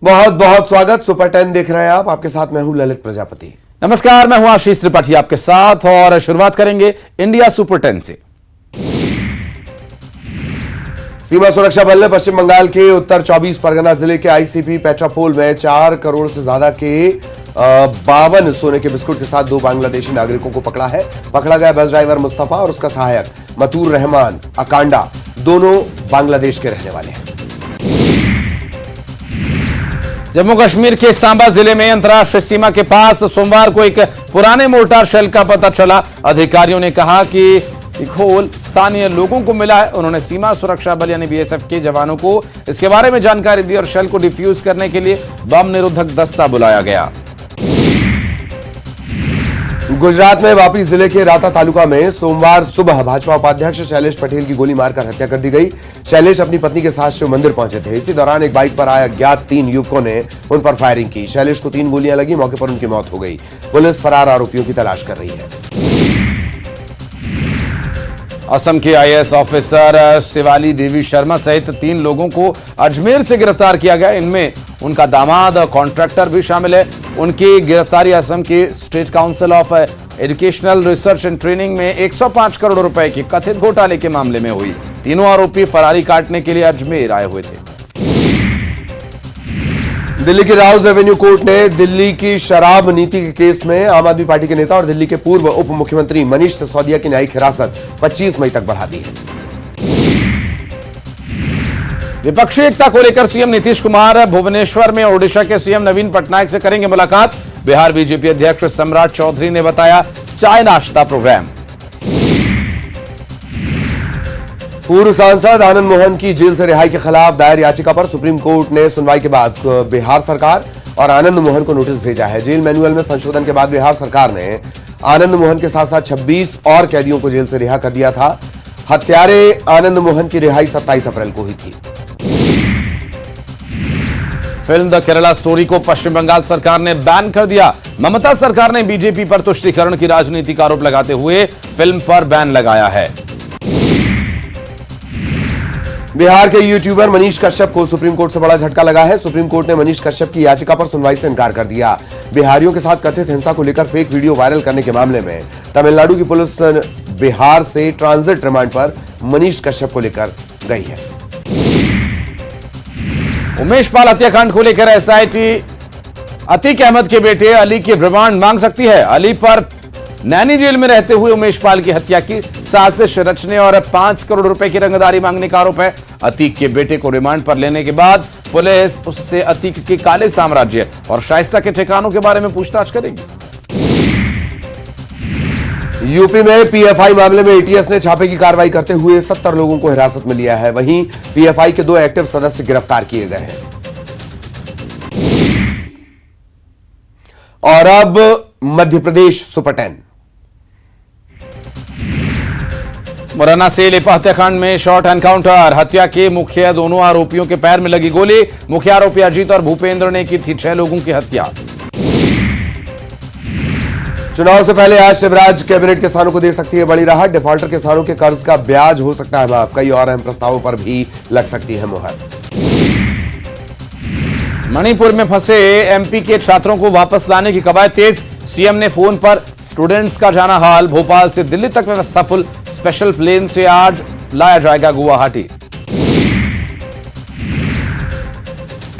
बहुत बहुत स्वागत। सुपर 10 देख रहे हैं आप। आपके साथ मैं हूं ललित प्रजापति। नमस्कार, मैं हूं आशीष त्रिपाठी आपके साथ और शुरुआत करेंगे इंडिया सुपर 10 से। सीमा सुरक्षा बल ने पश्चिम बंगाल के उत्तर 24 परगना जिले के आईसीपी पेट्रापोल में 4 करोड़ से ज्यादा के 52 सोने के बिस्कुट के साथ 2 बांग्लादेशी नागरिकों को पकड़ा है। पकड़ा गया बस ड्राइवर मुस्तफा और उसका सहायक मतूर रहमान अकांडा दोनों बांग्लादेश के रहने वाले हैं। जम्मू कश्मीर के सांबा जिले में अंतर्राष्ट्रीय सीमा के पास सोमवार को एक पुराने मोर्टार शेल का पता चला। अधिकारियों ने कहा कि खोल स्थानीय लोगों को मिला है। उन्होंने सीमा सुरक्षा बल यानी बीएसएफ के जवानों को इसके बारे में जानकारी दी और शेल को डिफ्यूज करने के लिए बम निरोधक दस्ता बुलाया गया। गुजरात में वापी जिले के राता तालुका में सोमवार सुबह भाजपा उपाध्यक्ष शैलेश पटेल की गोली मारकर हत्या कर दी गई। शैलेश अपनी पत्नी के साथ शिव मंदिर पहुंचे थे। इसी दौरान एक बाइक पर आए अज्ञात 3 युवकों ने उन पर फायरिंग की। शैलेश को 3 गोलियां लगी। मौके पर उनकी मौत हो गई। पुलिस फरार आरोपियों की तलाश कर रही है। असम के आईएएस ऑफिसर शिवाली देवी शर्मा सहित 3 लोगों को अजमेर से गिरफ्तार किया गया। इनमें उनका दामाद कॉन्ट्रैक्टर भी शामिल है। उनकी गिरफ्तारी असम के state council of educational research and training में 105 करोड़ रुपए के कथित घोटाले के मामले में हुई। तीनों आरोपी फरारी काटने के लिए अजमेर आए हुए थे। दिल्ली की राउज एवेन्यू कोर्ट ने दिल्ली की शराब नीति के केस में आम आदमी पार्टी के नेता और दिल्ली के पूर्व उप मुख्यमंत्री मनीष सिसोदिया की न्यायिक हिरासत 25 मई तक बढ़ा दी है। विपक्षी एकता को लेकर सीएम नीतीश कुमार भुवनेश्वर में ओडिशा के सीएम नवीन पटनायक से करेंगे मुलाकात। बिहार बीजेपी अध्यक्ष सम्राट चौधरी ने बताया चाय नाश्ता प्रोग्राम। पूर्व सांसद आनंद मोहन की जेल से रिहाई के खिलाफ दायर याचिका पर सुप्रीम कोर्ट ने सुनवाई के बाद बिहार सरकार और आनंद मोहन को नोटिस भेजा है। जेल मैनुअल में संशोधन के बाद बिहार सरकार ने आनंद मोहन के साथ साथ 26 और कैदियों को जेल से रिहा कर दिया था। हत्यारे आनंद मोहन की रिहाई 27 अप्रैल को हुई थी। फिल्म द केरला स्टोरी को पश्चिम बंगाल सरकार ने बैन कर दिया। ममता सरकार ने बीजेपी पर तुष्टीकरण की राजनीति का आरोप लगाते हुए फिल्म पर बैन लगाया है। बिहार के यूट्यूबर मनीष कश्यप को सुप्रीम कोर्ट से बड़ा झटका लगा है। सुप्रीम कोर्ट ने मनीष कश्यप की याचिका पर सुनवाई से इनकार कर दिया। बिहारियों के साथ कथित हिंसा को लेकर फेक वीडियो वायरल करने के मामले में तमिलनाडु की पुलिस बिहार से ट्रांजिट रिमांड पर मनीष कश्यप को लेकर गई है। उमेश पाल हत्याकांड को लेकर एसआईटी अतीक अहमद के बेटे अली की रिमांड मांग सकती है। अली पर नैनी जेल में रहते हुए उमेश पाल की हत्या की साजिश रचने और 5 करोड़ रुपए की रंगदारी मांगने का आरोप है। अतीक के बेटे को रिमांड पर लेने के बाद पुलिस उससे अतीक के काले साम्राज्य और शाइस्ता के ठिकानों के बारे में पूछताछ करेगी। यूपी में पीएफआई मामले में एटीएस ने छापे की कार्रवाई करते हुए 70 लोगों को हिरासत में लिया है। वहीं पीएफआई के 2 एक्टिव सदस्य गिरफ्तार किए गए हैं। और अब मध्य प्रदेश सुपर 10। मुरैना से लेपा हत्याकांड में शॉर्ट एनकाउंटर। हत्या के मुख्य दोनों आरोपियों के पैर में लगी गोली। मुख्य आरोपी अजीत और भूपेंद्र ने की थी 6 लोगों की हत्या। चुनाव से पहले आज शिवराज कैबिनेट किसानों को दे सकती है बड़ी राहत। डिफॉल्टर किसानों के कर्ज का ब्याज हो सकता है माफ। कई और अहम प्रस्तावों पर भी लग सकती है मुहर। मणिपुर में फंसे एमपी के छात्रों को वापस लाने की कवायद तेज। सीएम ने फोन पर स्टूडेंट्स का जाना हाल। भोपाल से दिल्ली तक व्यवस्था फुल। स्पेशल प्लेन से आज लाया जाएगा गुवाहाटी।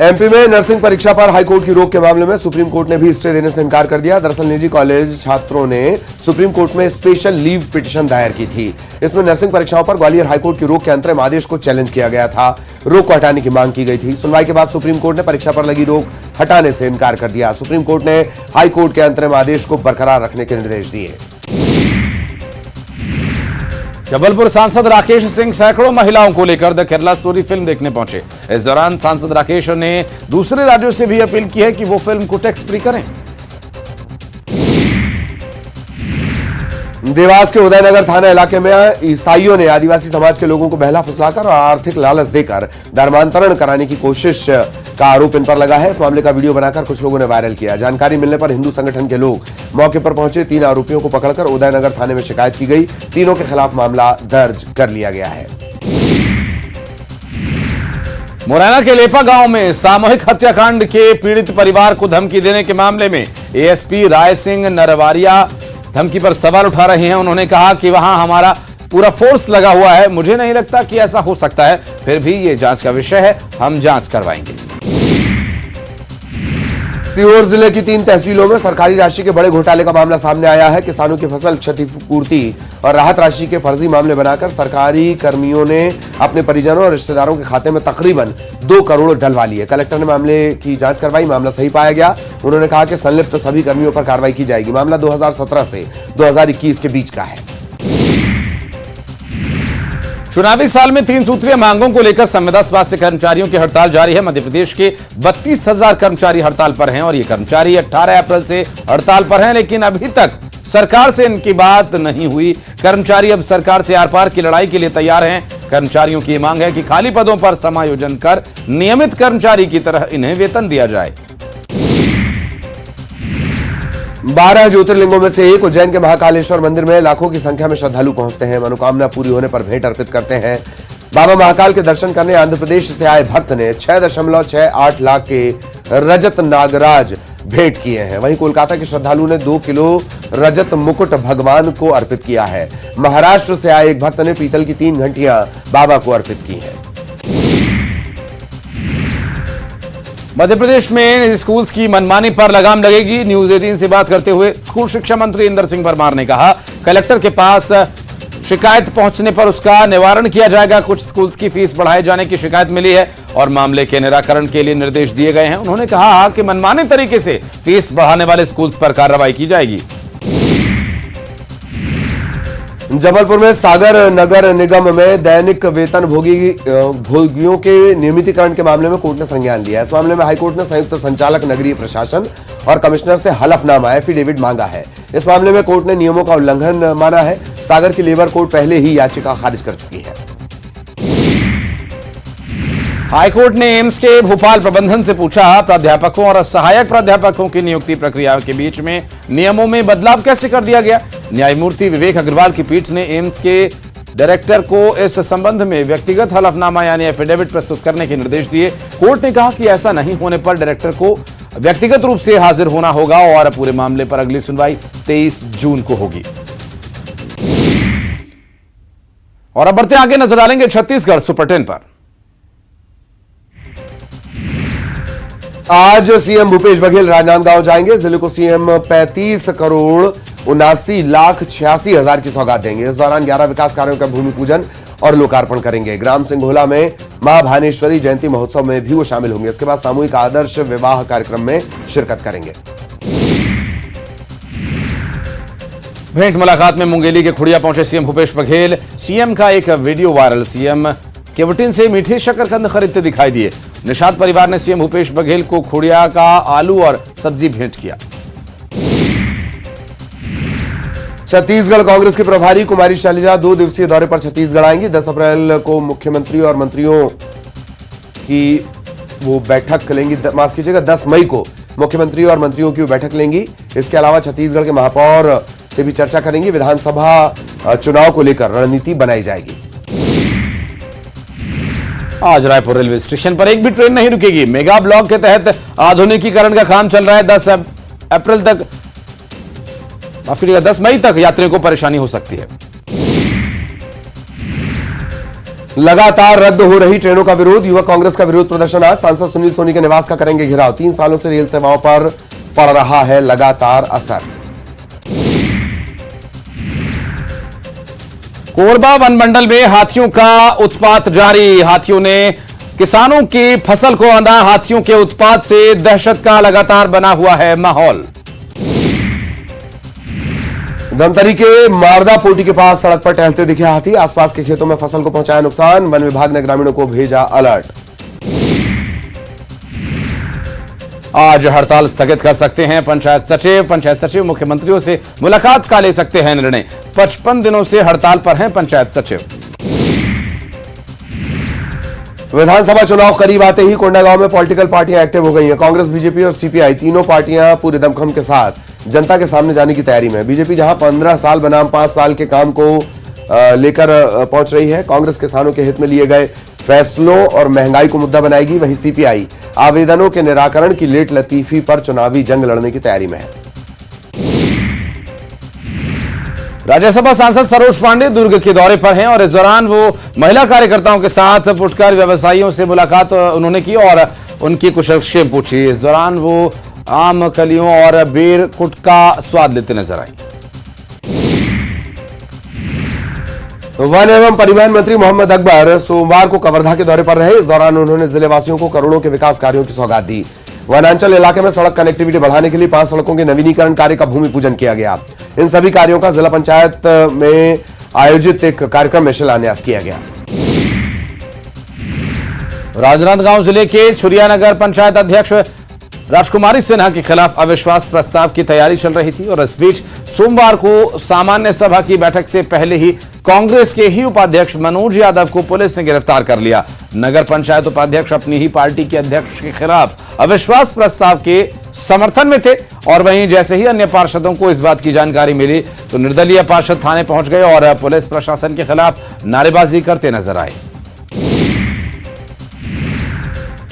एमपी में नर्सिंग परीक्षा पर हाईकोर्ट की रोक के मामले में सुप्रीम कोर्ट ने भी स्टे देने से इनकार कर दिया। दरअसल निजी कॉलेज छात्रों ने सुप्रीम कोर्ट में स्पेशल लीव पिटीशन दायर की थी। इसमें नर्सिंग परीक्षाओं पर ग्वालियर हाईकोर्ट की रोक के अंतरिम आदेश को चैलेंज किया गया था। रोक को हटाने की मांग की गई थी। सुनवाई के बाद सुप्रीम कोर्ट ने परीक्षा पर लगी रोक हटाने से इनकार कर दिया। सुप्रीम कोर्ट ने हाईकोर्ट के अंतरिम आदेश को बरकरार रखने के निर्देश दिए। जबलपुर सांसद राकेश सिंह सैकड़ों महिलाओं को लेकर द केरला स्टोरी फिल्म देखने पहुंचे। इस दौरान सांसद राकेश ने दूसरे राज्यों से भी अपील की है कि वो फिल्म को टैक्स फ्री करें। देवास के उदयनगर थाना इलाके में ईसाइयों ने आदिवासी समाज के लोगों को बहला फुसलाकर और आर्थिक लालच देकर धर्मांतरण कराने की कोशिश का आरोप इन पर लगा है। इस मामले का वीडियो बनाकर कुछ लोगों ने वायरल किया। जानकारी मिलने पर हिंदू संगठन के लोग मौके पर पहुंचे। 3 आरोपियों को पकड़कर उदयनगर थाने में शिकायत की गई। तीनों के खिलाफ मामला दर्ज कर लिया गया है। मुरैना के लेपा गांव में सामूहिक हत्याकांड के पीड़ित परिवार को धमकी देने के मामले में एएसपी राय सिंह नरवारिया धमकी पर सवाल उठा रहे हैं। उन्होंने कहा कि वहां हमारा पूरा फोर्स लगा हुआ है, मुझे नहीं लगता कि ऐसा हो सकता है, फिर भी ये जांच का विषय है, हम जांच करवाएंगे। सीहोर जिले की 3 तहसीलों में सरकारी राशि के बड़े घोटाले का मामला सामने आया है। किसानों की फसल क्षतिपूर्ति और राहत राशि के फर्जी मामले बनाकर सरकारी कर्मियों ने अपने परिजनों और रिश्तेदारों के खाते में तकरीबन 2 करोड़ डलवा लिए। कलेक्टर ने मामले की जांच करवाई, मामला सही पाया गया। उन्होंने कहा कि संलिप्त सभी कर्मियों पर कार्रवाई की जाएगी। मामला 2017 से 2021 के बीच का है। चुनावी साल में 3 सूत्रीय मांगों को लेकर संविदा स्वास्थ्य कर्मचारियों की हड़ताल जारी है। मध्य प्रदेश के 32,000 कर्मचारी हड़ताल पर हैं और ये कर्मचारी 18 अप्रैल से हड़ताल पर हैं, लेकिन अभी तक सरकार से इनकी बात नहीं हुई। कर्मचारी अब सरकार से आर पार की लड़ाई के लिए तैयार हैं। कर्मचारियों की मांग है कि खाली पदों पर समायोजन कर नियमित कर्मचारी की तरह इन्हें वेतन दिया जाए। 12 ज्योतिर्लिंगों में से एक उज्जैन के महाकालेश्वर मंदिर में लाखों की संख्या में श्रद्धालु पहुंचते हैं, मनोकामना पूरी होने पर भेंट अर्पित करते हैं। बाबा महाकाल के दर्शन करने आंध्र प्रदेश से आए भक्त ने 6.68 लाख के रजत नागराज भेंट किए हैं। वहीं कोलकाता के श्रद्धालु ने 2 किलो रजत मुकुट भगवान को अर्पित किया है। महाराष्ट्र से आए एक भक्त ने पीतल की 3 घंटियां बाबा को अर्पित की हैं। मध्य प्रदेश में स्कूल्स की मनमानी पर लगाम लगेगी। न्यूज 18 से बात करते हुए स्कूल शिक्षा मंत्री इंदर सिंह परमार ने कहा, कलेक्टर के पास शिकायत पहुंचने पर उसका निवारण किया जाएगा। कुछ स्कूल्स की फीस बढ़ाए जाने की शिकायत मिली है और मामले के निराकरण के लिए निर्देश दिए गए हैं। उन्होंने कहा कि मनमाने तरीके से फीस बढ़ाने वाले स्कूल्स पर कार्रवाई की जाएगी। जबलपुर में सागर नगर निगम में दैनिक वेतन भोगियों के नियमितीकरण के मामले में कोर्ट ने संज्ञान लिया। इस मामले में हाईकोर्ट ने संयुक्त संचालक नगरीय प्रशासन और कमिश्नर से हलफनामा एफिडेविट मांगा है। इस मामले में कोर्ट ने नियमों का उल्लंघन माना है। सागर की लेबर कोर्ट पहले ही याचिका खारिज कर चुकी है। हाईकोर्ट ने एम्स के भोपाल प्रबंधन से पूछा, प्राध्यापकों और सहायक प्राध्यापकों की नियुक्ति प्रक्रिया के बीच में नियमों में बदलाव कैसे कर दिया गया। न्यायमूर्ति विवेक अग्रवाल की पीठ ने एम्स के डायरेक्टर को इस संबंध में व्यक्तिगत हलफनामा यानी एफिडेविट प्रस्तुत करने के निर्देश दिए। कोर्ट ने कहा कि ऐसा नहीं होने पर डायरेक्टर को व्यक्तिगत रूप से हाजिर होना होगा और पूरे मामले पर अगली सुनवाई 23 जून को होगी। और अब बढ़ते आगे, नजर डालेंगे छत्तीसगढ़ सुपर 10 पर। आज सीएम भूपेश बघेल राजनांदगांव जाएंगे। जिले को सीएम 35 करोड़ 79 लाख 86 हजार की सौगात देंगे। इस दौरान 11 विकास कार्यों का भूमि पूजन और लोकार्पण करेंगे। ग्राम सिंघोला में मां भानेश्वरी जयंती महोत्सव में भी वो शामिल होंगे। इसके बाद सामूहिक आदर्श विवाह कार्यक्रम में शिरकत करेंगे। भेंट मुलाकात में मुंगेली के खुड़िया पहुंचे सीएम भूपेश बघेल। सीएम का एक वीडियो वायरल, सीएम केवटिन से मीठे शकरकंद खरीदते दिखाई दिए। निषाद परिवार ने सीएम भूपेश बघेल को खुड़िया का आलू और सब्जी भेंट किया। छत्तीसगढ़ कांग्रेस की प्रभारी कुमारी शैलजा 2 दिवसीय दौरे पर छत्तीसगढ़ आएंगी। 10 अप्रैल को मुख्यमंत्री और मंत्रियों की वो बैठक लेंगी। माफ कीजिएगा, 10 मई को मुख्यमंत्री और मंत्रियों की वो बैठक लेंगी। इसके अलावा छत्तीसगढ़ के महापौर से भी चर्चा करेंगी। विधानसभा चुनाव को लेकर रणनीति बनाई जाएगी। आज रायपुर रेलवे स्टेशन पर एक भी ट्रेन नहीं रुकेगी। मेगा ब्लॉक के तहत आधुनिकीकरण का काम चल रहा है। 10 अप्रैल तक, माफ कीजिएगा, 10 मई तक यात्रियों को परेशानी हो सकती है। लगातार रद्द हो रही ट्रेनों का विरोध। युवक कांग्रेस का विरोध प्रदर्शन आज सांसद सुनील सोनी के निवास का करेंगे घेराव। 3 सालों से रेल सेवाओं पर पड़ रहा है लगातार असर। कोरबा वनमंडल में हाथियों का उत्पात जारी। हाथियों ने किसानों की फसल को अंधा। हाथियों के उत्पात से दहशत का लगातार बना हुआ है माहौल। धमतरी के मारदा पोटी के पास सड़क पर टहलते दिखे हाथी। आसपास के खेतों में फसल को पहुंचाया नुकसान। वन विभाग ने ग्रामीणों को भेजा अलर्ट। आज हड़ताल स्थगित कर सकते हैं पंचायत सचिव मुख्यमंत्रियों से मुलाकात का ले सकते हैं निर्णय। 55 दिनों से हड़ताल पर हैं पंचायत सचिव। विधानसभा चुनाव करीब आते ही कोंडागांव में पॉलिटिकल पार्टियां एक्टिव हो गई हैं। कांग्रेस, बीजेपी और सीपीआई तीनों पार्टियां पूरे दमखम के साथ जनता के सामने जाने की तैयारी में है। बीजेपी जहां 15 साल बनाम 5 साल के काम को लेकर पहुंच रही है। कांग्रेस किसानों के हित में लिए गए फैसलों और महंगाई को मुद्दा बनाएगी। वहीं सीपीआई आवेदनों के निराकरण की लेट लतीफी पर चुनावी जंग लड़ने की तैयारी में है। राज्यसभा सांसद सरोज पांडे दुर्ग के दौरे पर हैं और इस दौरान वो महिला कार्यकर्ताओं के साथ फुटकर व्यवसायियों से मुलाकात उन्होंने की और उनकी कुशलक्षेम पूछी। इस दौरान वो आम कलियों और बेर कुट का स्वाद लेते नजर आई। वन एवं परिवहन मंत्री मोहम्मद अकबर सोमवार को कवर्धा के दौरे पर रहे। इस दौरान उन्होंने जिलेवासियों को करोड़ों के विकास कार्यों की सौगात दी। वनांचल इलाके में सड़क कनेक्टिविटी बढ़ाने के लिए 5 सड़कों के नवीनीकरण कार्य का भूमि पूजन किया गया। इन सभी कार्यों का जिला पंचायत में आयोजित एक कार्यक्रम में शिलान्यास किया गया। राजनांदगांव जिले के छुरियानगर पंचायत अध्यक्ष राजकुमारी सिन्हा के खिलाफ अविश्वास प्रस्ताव की तैयारी चल रही थी और इस बीच सोमवार को सामान्य सभा की बैठक से पहले ही कांग्रेस के ही उपाध्यक्ष मनोज यादव को पुलिस ने गिरफ्तार कर लिया। नगर पंचायत उपाध्यक्ष अपनी ही पार्टी के अध्यक्ष के खिलाफ अविश्वास प्रस्ताव के समर्थन में थे और वहीं जैसे ही अन्य पार्षदों को इस बात की जानकारी मिली तो निर्दलीय पार्षद थाने पहुंच गए और पुलिस प्रशासन के खिलाफ नारेबाजी करते नजर आए।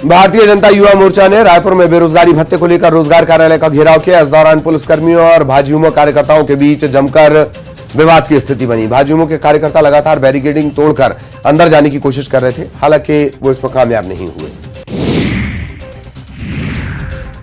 भारतीय जनता युवा मोर्चा ने रायपुर में बेरोजगारी भत्ते को लेकर रोजगार कार्यालय का घेराव किया। इस दौरान पुलिसकर्मियों और भाजयुमो कार्यकर्ताओं के बीच जमकर विवाद की स्थिति बनी। भाजयुमो के कार्यकर्ता लगातार बैरिकेडिंग तोड़कर अंदर जाने की कोशिश कर रहे थे, हालांकि वो इसमें कामयाब नहीं हुए।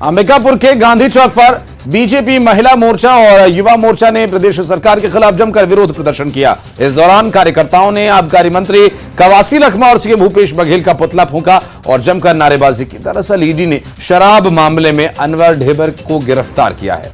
अंबिकापुर के गांधी चौक पर बीजेपी महिला मोर्चा और युवा मोर्चा ने प्रदेश सरकार के खिलाफ जमकर विरोध प्रदर्शन किया। इस दौरान कार्यकर्ताओं ने आबकारी मंत्री कवासी लखमा और सीएम भूपेश बघेल का पुतला फूंका और जमकर नारेबाजी की। दरअसल ईडी ने शराब मामले में अनवर ढेबर को गिरफ्तार किया है।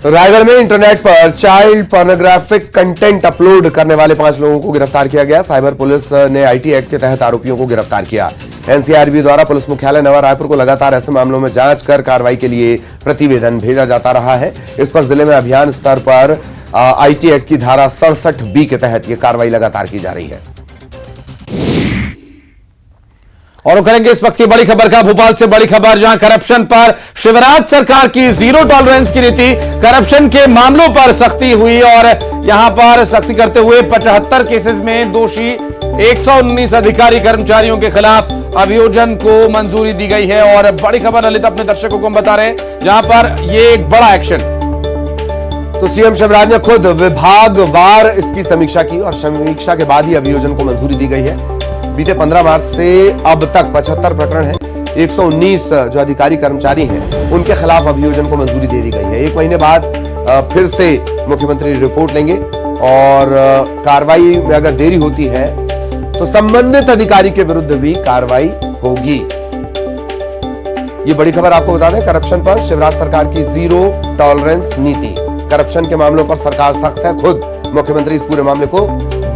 रायगढ़ में इंटरनेट पर चाइल्ड पोर्नोग्राफिक कंटेंट अपलोड करने वाले 5 लोगों को गिरफ्तार किया गया। साइबर पुलिस ने आईटी एक्ट के तहत आरोपियों को गिरफ्तार किया। एनसीआरबी द्वारा पुलिस मुख्यालय नवा रायपुर को लगातार ऐसे मामलों में जांच कर कार्रवाई के लिए प्रतिवेदन भेजा जाता रहा है। इस पर जिले में अभियान स्तर पर आईटी एक्ट की धारा 67B के तहत यह कार्रवाई लगातार की जा रही है। और करेंगे इस वक्त की बड़ी खबर का भोपाल से बड़ी खबर, जहां करप्शन पर शिवराज सरकार की जीरो टॉलरेंस की नीति, करप्शन के मामलों पर सख्ती हुई और यहां पर सख्ती करते हुए 75 केसेस में दोषी 119 अधिकारी कर्मचारियों के खिलाफ अभियोजन को मंजूरी दी गई है। और बड़ी खबर ललित अपने दर्शकों को हम बता रहे हैं, जहां पर ये एक बड़ा एक्शन। तो सीएम शिवराज ने खुद विभागवार इसकी समीक्षा की और समीक्षा के बाद ही अभियोजन को मंजूरी दी गई है। बीते 15 मार्च से अब तक 75 प्रकरण हैं। 119 जो अधिकारी कर्मचारी हैं उनके खिलाफ अभियोजन को मंजूरी दे दी गई है। 1 महीने बाद फिर से मुख्यमंत्री रिपोर्ट लेंगे और कार्रवाई में अगर देरी होती है तो संबंधित अधिकारी के विरुद्ध भी कार्रवाई होगी। ये बड़ी खबर आपको बता दें, करप्शन पर शिवराज सरकार की जीरो टॉलरेंस नीति। करप्शन के मामलों पर सरकार सख्त है। खुद मुख्यमंत्री इस पूरे मामले को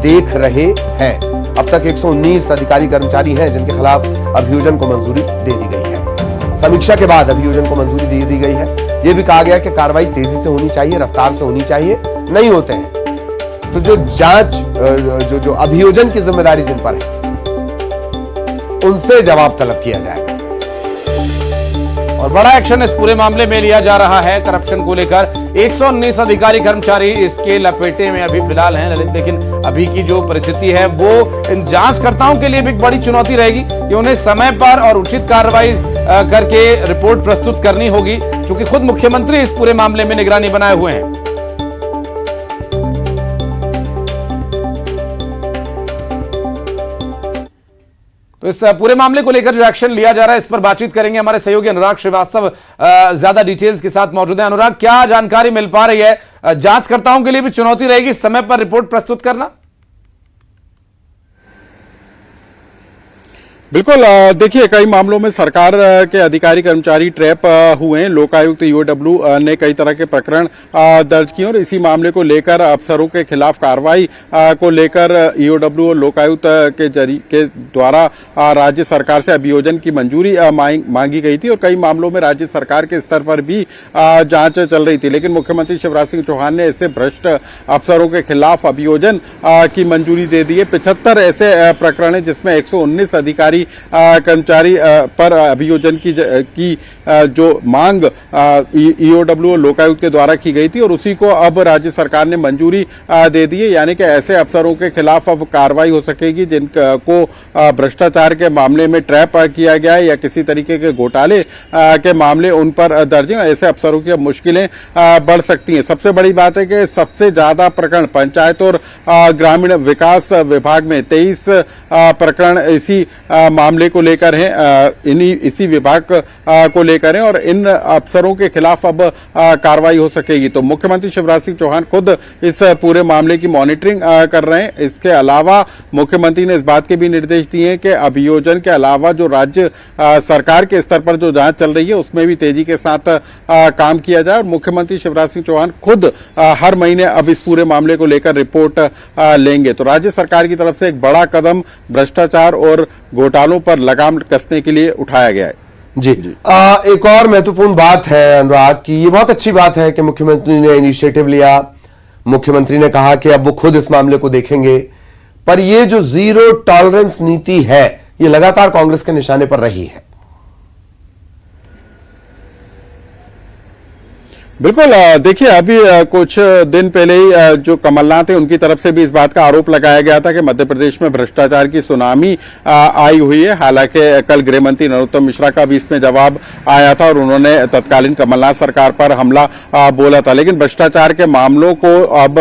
देख रहे हैं। अब तक 119 अधिकारी कर्मचारी हैं जिनके खिलाफ अभियोजन को मंजूरी दे दी गई है। समीक्षा के बाद अभियोजन को मंजूरी दे दी गई है। यह भी कहा गया कि कार्रवाई तेजी से होनी चाहिए, रफ्तार से होनी चाहिए। नहीं होते हैं तो जो जांच जो अभियोजन की जिम्मेदारी जिन पर है उनसे जवाब तलब किया जाएगा। और बड़ा एक्शन इस पूरे मामले में लिया जा रहा है करप्शन को लेकर। 119 अधिकारी कर्मचारी इसके लपेटे में अभी फिलहाल हैं ललित, लेकिन अभी की जो परिस्थिति है वो इन जांचकर्ताओं के लिए भी एक बड़ी चुनौती रहेगी कि उन्हें समय पर और उचित कार्रवाई करके रिपोर्ट प्रस्तुत करनी होगी, क्योंकि खुद मुख्यमंत्री इस पूरे मामले में निगरानी बनाए हुए हैं। तो इस पूरे मामले को लेकर जो एक्शन लिया जा रहा है इस पर बातचीत करेंगे। हमारे सहयोगी अनुराग श्रीवास्तव ज्यादा डिटेल्स के साथ मौजूद हैं। अनुराग, क्या जानकारी मिल पा रही है? जांचकर्ताओं के लिए भी चुनौती रहेगी समय पर रिपोर्ट प्रस्तुत करना? बिल्कुल, देखिए कई मामलों में सरकार के अधिकारी कर्मचारी ट्रैप हुए हैं। लोकायुक्त ईओडब्ल्यू ने कई तरह के प्रकरण दर्ज किए और इसी मामले को लेकर अफसरों के खिलाफ कार्रवाई को लेकर ईओडब्ल्यू और लोकायुक्त के द्वारा राज्य सरकार से अभियोजन की मंजूरी मांगी गई थी और कई मामलों में राज्य सरकार के स्तर पर भी जांच चल रही थी। लेकिन मुख्यमंत्री शिवराज सिंह चौहान ने ऐसे भ्रष्ट अफसरों के खिलाफ अभियोजन की मंजूरी दे दी है। 75 ऐसे प्रकरण है जिसमें 119 अधिकारी कर्मचारी पर अभियोजन की जो मांग ईओडब्ल्यू और लोकायुक्त के द्वारा की गई थी और उसी को अब राज्य सरकार ने मंजूरी दे दी है। यानी कि ऐसे अफसरों के खिलाफ अब कार्रवाई हो सकेगी जिनको भ्रष्टाचार के मामले में ट्रैप किया गया है या किसी तरीके के घोटाले के मामले उन पर दर्ज हैं। ऐसे अफसरों की अब मुश्किलें बढ़ सकती हैं। सबसे बड़ी बात है कि सबसे ज्यादा प्रकरण पंचायत और ग्रामीण विकास विभाग में 23 प्रकरण इसी मामले को लेकर हैं, इसी विभाग को लेकर हैं और इन अफसरों के खिलाफ अब कार्रवाई हो सकेगी। तो मुख्यमंत्री शिवराज सिंह चौहान खुद इस पूरे मामले की मॉनिटरिंग कर रहे हैं। इसके अलावा मुख्यमंत्री ने इस बात के भी निर्देश दिए हैं कि अभियोजन के अलावा जो राज्य सरकार के स्तर पर जो जांच चल रही है उसमें भी तेजी के साथ काम किया जाए और मुख्यमंत्री शिवराज सिंह चौहान खुद हर महीने अब इस पूरे मामले को लेकर रिपोर्ट लेंगे। तो राज्य सरकार की तरफ से एक बड़ा कदम भ्रष्टाचार और घोटालों पर लगाम कसने के लिए उठाया गया है। जी, एक और महत्वपूर्ण बात है अनुराग की, ये बहुत अच्छी बात है कि मुख्यमंत्री ने इनिशिएटिव लिया। मुख्यमंत्री ने कहा कि अब वो खुद इस मामले को देखेंगे, पर ये जो जीरो टॉलरेंस नीति है ये लगातार कांग्रेस के निशाने पर रही है। बिल्कुल, देखिए अभी कुछ दिन पहले ही जो कमलनाथ है उनकी तरफ से भी इस बात का आरोप लगाया गया था कि मध्य प्रदेश में भ्रष्टाचार की सुनामी आई हुई है। हालांकि कल गृह मंत्री नरोत्तम मिश्रा का भी इसमें जवाब आया था और उन्होंने तत्कालीन कमलनाथ सरकार पर हमला बोला था। लेकिन भ्रष्टाचार के मामलों को अब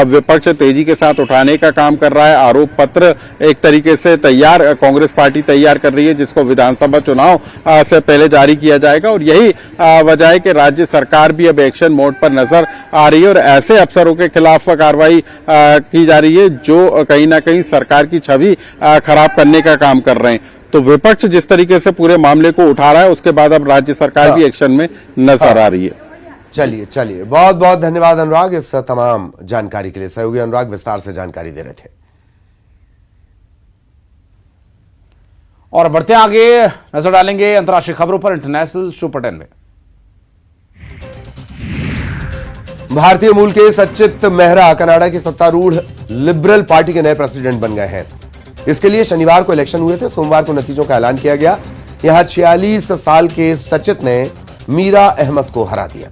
विपक्ष तेजी के साथ उठाने का काम कर रहा है। आरोप पत्र एक तरीके से तैयार कांग्रेस पार्टी तैयार कर रही है जिसको विधानसभा चुनाव से पहले जारी किया जाएगा और यही वजह है कि राज्य सरकार भी अब एक्शन मोड पर नजर आ रही है और ऐसे अफसरों के खिलाफ कार्रवाई की जा रही है जो कहीं ना कहीं सरकार की छवि खराब करने का काम कर रहे हैं। तो विपक्ष जिस तरीके से पूरे मामले को उठा रहा है उसके बाद अब राज्य सरकार भी एक्शन में नजर आ रही है। चलिए, बहुत बहुत धन्यवाद अनुराग इस तमाम जानकारी के लिए। सहयोगी अनुराग विस्तार से जानकारी दे रहे थे। और बढ़ते आगे नजर डालेंगे अंतर्राष्ट्रीय खबरों पर इंटरनेशनल सुपर 10 में। भारतीय मूल के सचित मेहरा कनाडा की सत्तारूढ़ लिबरल पार्टी के नए प्रेसिडेंट बन गए हैं। इसके लिए शनिवार को इलेक्शन हुए थे। सोमवार को नतीजों का ऐलान किया गया। यहां 46 साल के सचित ने मीरा अहमद को हरा दिया।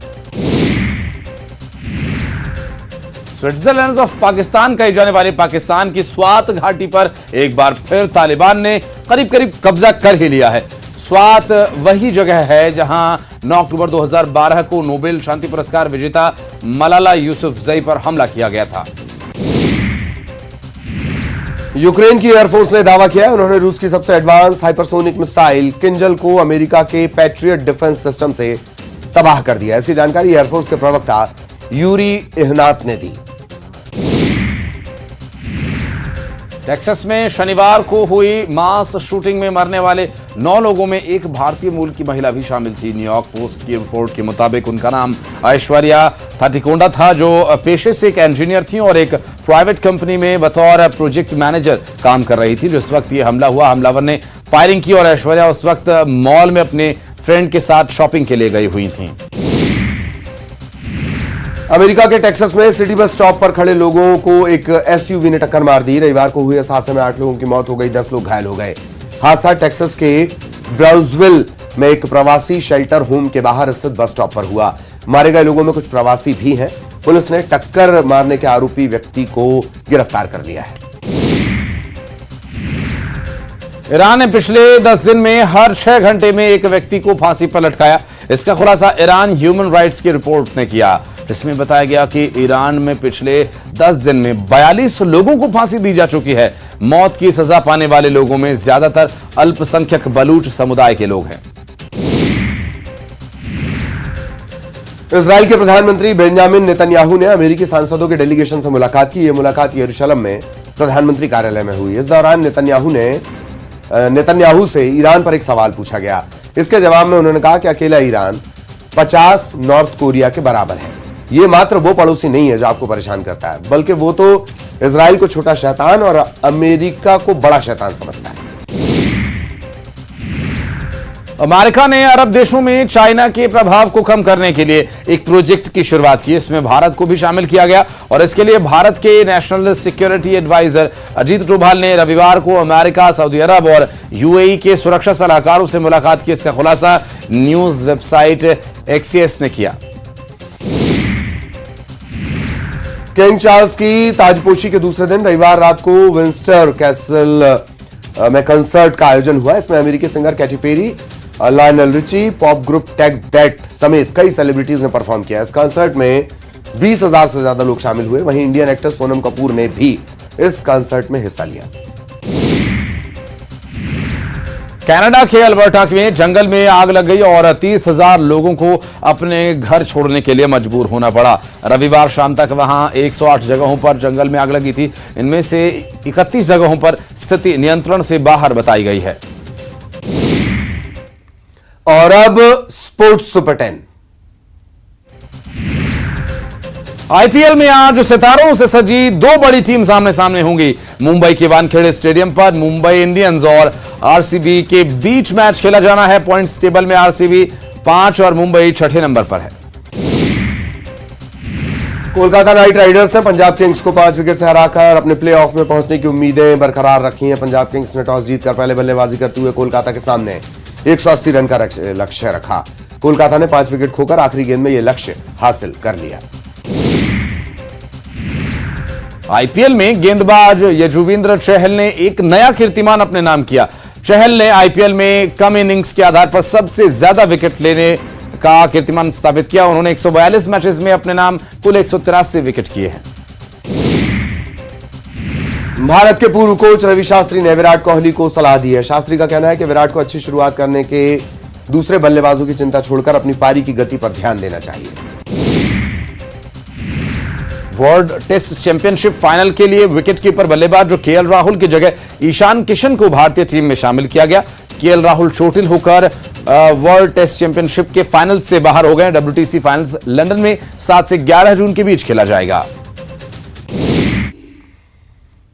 स्विट्जरलैंड ऑफ पाकिस्तान कही जाने वाली पाकिस्तान की स्वात घाटी पर एक बार फिर तालिबान ने करीब करीब कब्जा कर ही लिया है। स्वात वही जगह है जहां 9 अक्टूबर 2012 को नोबेल शांति पुरस्कार विजेता मलाला यूसुफजई पर हमला किया गया था। यूक्रेन की एयरफोर्स ने दावा किया है उन्होंने रूस की सबसे एडवांस हाइपरसोनिक मिसाइल किंजल को अमेरिका के पैट्रियट डिफेंस सिस्टम से तबाह कर दिया। इसकी जानकारी एयरफोर्स के प्रवक्ता यूरी इहनात ने दी। टेक्सास में शनिवार को हुई मास शूटिंग में मरने वाले 9 लोगों में एक भारतीय मूल की महिला भी शामिल थी। न्यूयॉर्क पोस्ट की रिपोर्ट के मुताबिक उनका नाम ऐश्वर्या थाटिकोंडा था, जो पेशे से एक इंजीनियर थी और एक प्राइवेट कंपनी में बतौर प्रोजेक्ट मैनेजर काम कर रही थी। जिस वक्त यह हमला हुआ, हमलावर ने फायरिंग की और ऐश्वर्या उस वक्त मॉल में अपने फ्रेंड के साथ शॉपिंग के लिए गई हुई थी। अमेरिका के टेक्सास में सिटी बस स्टॉप पर खड़े लोगों को एक एसयूवी ने टक्कर मार दी। रविवार को हुए इस हादसे में 8 लोगों की मौत हो गई, 10 लोग घायल हो गए। हादसा टेक्सास के ब्राउन्सविल में एक प्रवासी शेल्टर होम के बाहर स्थित बस स्टॉप पर हुआ। मारे गए लोगों में कुछ प्रवासी भी हैं। पुलिस ने टक्कर मारने के आरोपी व्यक्ति को गिरफ्तार कर लिया है। ईरान ने पिछले 10 दिन में हर 6 घंटे में एक व्यक्ति को फांसी पर लटकाया। इसका खुलासा ईरान ह्यूमन राइट्स की रिपोर्ट ने किया, जिसमें बताया गया कि ईरान में पिछले 10 दिन में 42 लोगों को फांसी दी जा चुकी है। मौत की सजा पाने वाले लोगों में ज्यादातर अल्पसंख्यक बलूच समुदाय के लोग हैं। इजराइल के प्रधानमंत्री बेंजामिन नेतन्याहू ने अमेरिकी सांसदों के डेलीगेशन से मुलाकात की। यह मुलाकात यरूशलेम में प्रधानमंत्री कार्यालय में हुई। इस दौरान नेतन्याहू से ईरान पर एक सवाल पूछा गया। इसके जवाब में उन्होंने कहा कि अकेला ईरान 50 नॉर्थ कोरिया के बराबर है। यह मात्र वो पड़ोसी नहीं है जो आपको परेशान करता है, बल्कि वो तो इजराइल को छोटा शैतान और अमेरिका को बड़ा शैतान समझता है। अमेरिका ने अरब देशों में चाइना के प्रभाव को कम करने के लिए एक प्रोजेक्ट की शुरुआत की। इसमें भारत को भी शामिल किया गया और इसके लिए भारत के national security advisor Ajit Doval ने रविवार को अमेरिका, सऊदी अरब और यूएई के सुरक्षा सलाहकारों से मुलाकात की। इसका खुलासा न्यूज वेबसाइट एक्सिस ने किया। किंग चार्ल्स की ताजपोशी के दूसरे दिन रविवार रात को विंस्टर कैसल में कंसर्ट का आयोजन हुआ। इसमें अमेरिकी singer Katy Perry, Lionel Richie, pop group Take That समेत कई सेलिब्रिटीज ने परफॉर्म किया। इस कंसर्ट में 20,000 से ज्यादा लोग शामिल हुए। वहीं इंडियन एक्टर सोनम कपूर ने भी इस कंसर्ट में हिस्सा लिया। कनाडा के अल्बर्टा में जंगल में आग लग गई और 30,000 लोगों को अपने घर छोड़ने के लिए मजबूर होना पड़ा। रविवार शाम तक वहां 108 जगहों पर जंगल में आग लगी थी। इनमें से 31 जगहों पर स्थिति नियंत्रण से बाहर बताई गई है। और अब स्पोर्ट्स सुपर 10। आईपीएल में आज सितारों से सजी दो बड़ी टीम सामने सामने होंगी। मुंबई के वानखेड़े स्टेडियम पर मुंबई इंडियंस और आरसीबी के बीच मैच खेला जाना है। पॉइंट्स टेबल में आरसीबी 5 और मुंबई 6ठे नंबर पर है। कोलकाता नाइट राइडर्स ने पंजाब किंग्स को 5 विकेट से हराकर अपने प्लेऑफ में पहुंचने की उम्मीदें बरकरार रखी हैं। पंजाब किंग्स ने टॉस जीतकर पहले बल्लेबाजी करते हुए कोलकाता के सामने 180 रन का लक्ष्य रखा। कोलकाता ने 5 विकेट खोकर आखिरी गेंद में यह लक्ष्य हासिल कर लिया। आईपीएल में गेंदबाज यजुवेंद्र चहल ने एक नया कीर्तिमान अपने नाम किया। चहल ने आईपीएल में कम इनिंग्स के आधार पर सबसे ज्यादा विकेट लेने का कीर्तिमान स्थापित किया। उन्होंने 142 मैचेस में अपने नाम कुल 183 विकेट किए हैं। भारत के पूर्व कोच रवि शास्त्री ने विराट कोहली को सलाह दी है। शास्त्री का कहना है कि विराट को अच्छी शुरुआत करने के दूसरे बल्लेबाजों की चिंता छोड़कर अपनी पारी की गति पर ध्यान देना चाहिए। वर्ल्ड टेस्ट चैंपियनशिप फाइनल के लिए विकेटकीपर बल्लेबाज जो केएल राहुल की जगह ईशान किशन को भारतीय टीम में शामिल किया गया। केएल राहुल चोटिल होकर वर्ल्ड टेस्ट चैंपियनशिप के फाइनल से बाहर हो गए। डब्ल्यूटीसी फाइनल्स लंदन में 7 से 11 जून के बीच खेला जाएगा।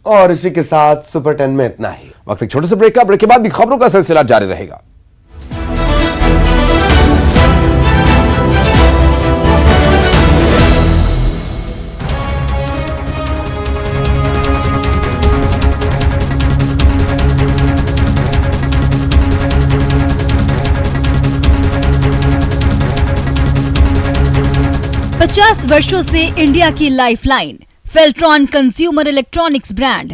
और इसी के साथ सुपर 10 में इतना ही। वक्त एक छोटे से ब्रेक का। ब्रेक के बाद भी खबरों का सिलसिला जारी रहेगा। पचास वर्षों से इंडिया की लाइफलाइन, फेल्ट्रॉन कंज्यूमर इलेक्ट्रॉनिक्स ब्रांड।